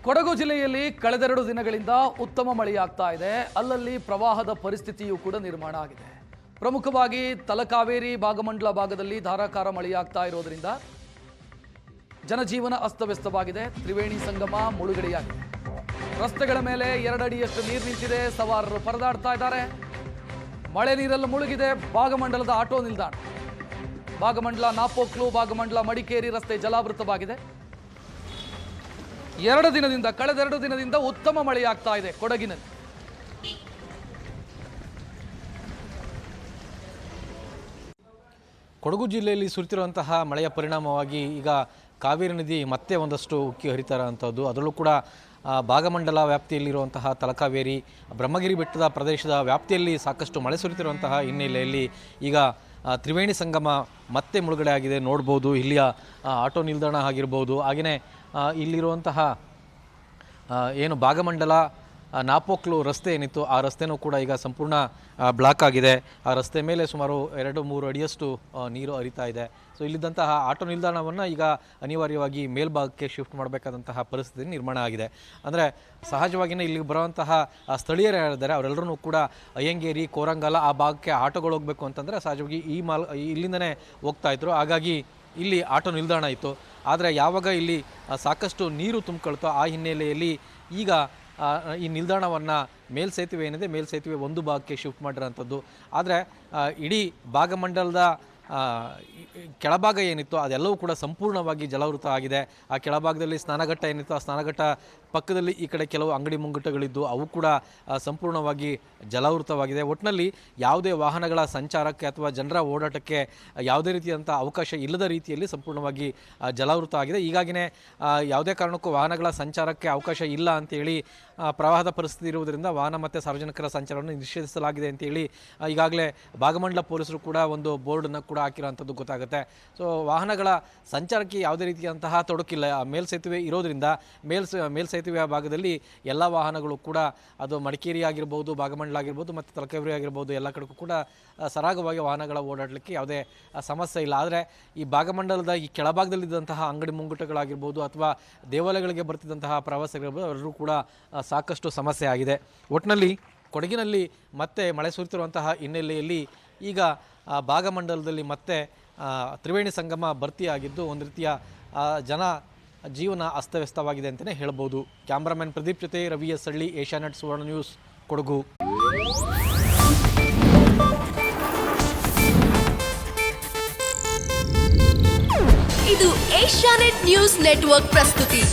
ಕೊಡಗು ಜಿಲ್ಲೆಯಲ್ಲಿ ಕಳೆದೆರಡು ದಿನಗಳಿಂದ ಉತ್ತಮ ಮಳೆಯಾಗ್ತಾ ಇದೆ. ಅಲ್ಲಲ್ಲಿ ಪ್ರವಾಹದ ಪರಿಸ್ಥಿತಿಯೂ ಕೂಡ ನಿರ್ಮಾಣ ಆಗಿದೆ. ಪ್ರಮುಖವಾಗಿ ತಲಕಾವೇರಿ ಭಾಗಮಂಡಲ ಭಾಗದಲ್ಲಿ ಧಾರಾಕಾರ ಮಳೆಯಾಗ್ತಾ ಇರೋದ್ರಿಂದ ಜನಜೀವನ ಅಸ್ತವ್ಯಸ್ತವಾಗಿದೆ. ತ್ರಿವೇಣಿ ಸಂಗಮ ಮುಳುಗಡೆಯಾಗಿದೆ. ರಸ್ತೆಗಳ ಮೇಲೆ 2 ಅಡಿಯಷ್ಟು ನೀರು ನಿಂತಿದೆ. ಸವಾರರು ಪರದಾಡ್ತಾ ಇದ್ದಾರೆ. ಮಳೆ ನೀರಲ್ಲಿ ಮುಳುಗಿದೆ ಭಾಗಮಂಡಲದ ಆಟೋ ನಿಲ್ದಾಣ. ಭಾಗಮಂಡಲ ನಾಪೋಕ್ಲು, ಭಾಗಮಂಡಲ ಮಡಿಕೇರಿ ರಸ್ತೆ ಜಲಾವೃತವಾಗಿದೆ. ಕಳೆದೆರಡು ದಿನದಿಂದ ಉತ್ತಮ ಮಳೆಯಾಗ್ತಾ ಇದೆ ಕೊಡಗಿನಲ್ಲಿ. ಕೊಡಗು ಜಿಲ್ಲೆಯಲ್ಲಿ ಸುರಿತಿರುವಂತಹ ಮಳೆಯ ಪರಿಣಾಮವಾಗಿ ಈಗ ಕಾವೇರಿ ನದಿ ಮತ್ತೆ ಒಂದಷ್ಟು ಉಕ್ಕಿ ಹರಿತಾ ಇರುವಂಥದ್ದು. ಅದರಲ್ಲೂ ಕೂಡ ಭಾಗಮಂಡಲ ವ್ಯಾಪ್ತಿಯಲ್ಲಿರುವಂತಹ ತಲಕಾವೇರಿ, ಬ್ರಹ್ಮಗಿರಿ ಬೆಟ್ಟದ ಪ್ರದೇಶದ ವ್ಯಾಪ್ತಿಯಲ್ಲಿ ಸಾಕಷ್ಟು ಮಳೆ ಸುರಿತಿರುವಂತಹ ಹಿನ್ನೆಲೆಯಲ್ಲಿ ಈಗ ತ್ರಿವೇಣಿ ಸಂಗಮ ಮತ್ತೆ ಮುಳುಗಡೆ ಆಗಿದೆ. ನೋಡ್ಬೋದು ಇಲ್ಲಿಯ ಆಟೋ ನಿಲ್ದಾಣ ಆಗಿರ್ಬೋದು, ಹಾಗೆಯೇ ಇಲ್ಲಿರುವಂತಹ ಏನು ಭಾಗಮಂಡಲ ನಾಪೋಕ್ಲು ರಸ್ತೆ ಏನಿತ್ತು ಆ ರಸ್ತೆನೂ ಕೂಡ ಈಗ ಸಂಪೂರ್ಣ ಬ್ಲಾಕ್ ಆಗಿದೆ. ಆ ರಸ್ತೆ ಮೇಲೆ ಸುಮಾರು 2-3 ಅಡಿಯಷ್ಟು ನೀರು ಹರಿತಾ ಇದೆ. ಸೊ ಇಲ್ಲಿದ್ದಂತಹ ಆಟೋ ನಿಲ್ದಾಣವನ್ನು ಈಗ ಅನಿವಾರ್ಯವಾಗಿ ಮೇಲ್ಭಾಗಕ್ಕೆ ಶಿಫ್ಟ್ ಮಾಡಬೇಕಾದಂತಹ ಪರಿಸ್ಥಿತಿ ನಿರ್ಮಾಣ ಆಗಿದೆ. ಅಂದರೆ ಸಹಜವಾಗಿಯೇ ಇಲ್ಲಿಗೆ ಬರುವಂತಹ ಸ್ಥಳೀಯರು ಯಾರಿದ್ದಾರೆ ಅವರೆಲ್ಲರೂ ಕೂಡ ಅಯ್ಯಂಗೇರಿ, ಕೋರಂಗಲ ಆ ಭಾಗಕ್ಕೆ ಆಟೋಗಳು ಹೋಗಬೇಕು ಅಂತಂದರೆ ಸಹಜವಾಗಿ ಇಲ್ಲಿಂದನೇ ಹೋಗ್ತಾಯಿದ್ರು. ಹಾಗಾಗಿ ಇಲ್ಲಿ ಆಟೋ ನಿಲ್ದಾಣ ಇತ್ತು. ಆದರೆ ಯಾವಾಗ ಇಲ್ಲಿ ಸಾಕಷ್ಟು ನೀರು ತುಂಬಿಕೊಳ್ತೋ ಆ ಹಿನ್ನೆಲೆಯಲ್ಲಿ ಈಗ ಈ ನಿಲ್ದಾಣವನ್ನು ಮೇಲ್ಸೇತುವೆ ಏನಿದೆ ಮೇಲ್ಸೇತುವೆ ಒಂದು ಭಾಗಕ್ಕೆ ಶಿಫ್ಟ್ ಮಾಡಿರೋಂಥದ್ದು. ಆದರೆ ಇಡೀ ಭಾಗಮಂಡಲದ ಕೆಳಭಾಗ ಏನಿತ್ತು ಅದೆಲ್ಲವೂ ಕೂಡ ಸಂಪೂರ್ಣವಾಗಿ ಜಲಾವೃತ ಆಗಿದೆ. ಆ ಕೆಳಭಾಗದಲ್ಲಿ ಸ್ನಾನಘಟ್ಟ ಏನಿತ್ತು ಆ ಸ್ನಾನಘಟ್ಟ ಪಕ್ಕದಲ್ಲಿ ಈ ಕಡೆ ಕೆಲವು ಅಂಗಡಿ ಮುಂಗಟ್ಟುಗಳಿದ್ದು ಅವು ಕೂಡ ಸಂಪೂರ್ಣವಾಗಿ ಜಲಾವೃತವಾಗಿದೆ. ಒಟ್ಟಿನಲ್ಲಿ ಯಾವುದೇ ವಾಹನಗಳ ಸಂಚಾರಕ್ಕೆ ಅಥವಾ ಜನರ ಓಡಾಟಕ್ಕೆ ಯಾವುದೇ ರೀತಿಯಂಥ ಅವಕಾಶ ಇಲ್ಲದ ರೀತಿಯಲ್ಲಿ ಸಂಪೂರ್ಣವಾಗಿ ಜಲಾವೃತ ಆಗಿದೆ. ಹೀಗಾಗಿಯೇ ಯಾವುದೇ ಕಾರಣಕ್ಕೂ ವಾಹನಗಳ ಸಂಚಾರಕ್ಕೆ ಅವಕಾಶ ಇಲ್ಲ ಅಂತೇಳಿ ಪ್ರವಾಹದ ಪರಿಸ್ಥಿತಿ ಇರುವುದರಿಂದ ವಾಹನ ಮತ್ತು ಸಾರ್ವಜನಿಕರ ಸಂಚಾರವನ್ನು ನಿಷೇಧಿಸಲಾಗಿದೆ ಅಂತೇಳಿ ಈಗಾಗಲೇ ಭಾಗಮಂಡಲ ಪೊಲೀಸರು ಕೂಡ ಒಂದು ಬೋರ್ಡನ್ನು ಕೂಡ ಹಾಕಿರೋಂಥದ್ದು ಗೊತ್ತಾಗುತ್ತೆ. ಸೊ ವಾಹನಗಳ ಸಂಚಾರಕ್ಕೆ ಯಾವುದೇ ರೀತಿಯಂತಹ ತೊಡಕಿಲ್ಲ. ಮೇಲ್ಸೇತುವೆ ಇರೋದ್ರಿಂದ ಮೇಲ್ಸೇತುವೆಯ ಭಾಗದಲ್ಲಿ ಎಲ್ಲ ವಾಹನಗಳು ಕೂಡ ಅದು ಮಡಿಕೇರಿ ಆಗಿರ್ಬೋದು, ಭಾಗಮಂಡಲ ಆಗಿರ್ಬೋದು ಮತ್ತು ತಲಕಾವೇರಿ ಆಗಿರ್ಬೋದು ಎಲ್ಲ ಕಡೆಗೂ ಕೂಡ ಸರಾಗವಾಗಿ ವಾಹನಗಳ ಓಡಾಡಲಿಕ್ಕೆ ಯಾವುದೇ ಸಮಸ್ಯೆ ಇಲ್ಲ. ಆದರೆ ಈ ಭಾಗಮಂಡಲದ ಈ ಕೆಳಭಾಗದಲ್ಲಿದ್ದಂತಹ ಅಂಗಡಿ ಮುಂಗಟ್ಟುಗಳಾಗಿರ್ಬೋದು ಅಥವಾ ದೇವಾಲಯಗಳಿಗೆ ಬರ್ತಿದ್ದಂತಹ ಪ್ರವಾಸಿಗರಿರ್ಬೋದು ಅವರೂ ಕೂಡ ಸಾಕಷ್ಟು ಸಮಸ್ಯೆ ಆಗಿದೆ. ಒಟ್ಟಿನಲ್ಲಿ ಕೊಡಗಿನಲ್ಲಿ ಮತ್ತೆ ಮಳೆ ಸುರಿತಿರುವಂತಹ ಹಿನ್ನೆಲೆಯಲ್ಲಿ ಈಗ ಭಾಗಮಂಡಲದಲ್ಲಿ ಮತ್ತೆ ತ್ರಿವೇಣಿ ಸಂಗಮ ಭರ್ತಿಯಾಗಿದ್ದು ಒಂದು ರೀತಿಯ ಜನ ಜೀವನ ಅಸ್ತವ್ಯಸ್ತವಾಗಿದೆ ಅಂತಲೇ ಹೇಳ್ಬೋದು. ಕ್ಯಾಮ್ರಾಮನ್ ಪ್ರದೀಪ್ ಜೊತೆ ರವಿ ಎಸ್ ಹಳ್ಳಿ, ಏಷ್ಯಾನೆಟ್ ಸುವರ್ಣ ನ್ಯೂಸ್, ಕೊಡಗು. ಇದು ಏಷ್ಯಾನೆಟ್ ನ್ಯೂಸ್ ನೆಟ್ವರ್ಕ್ ಪ್ರಸ್ತುತಿ.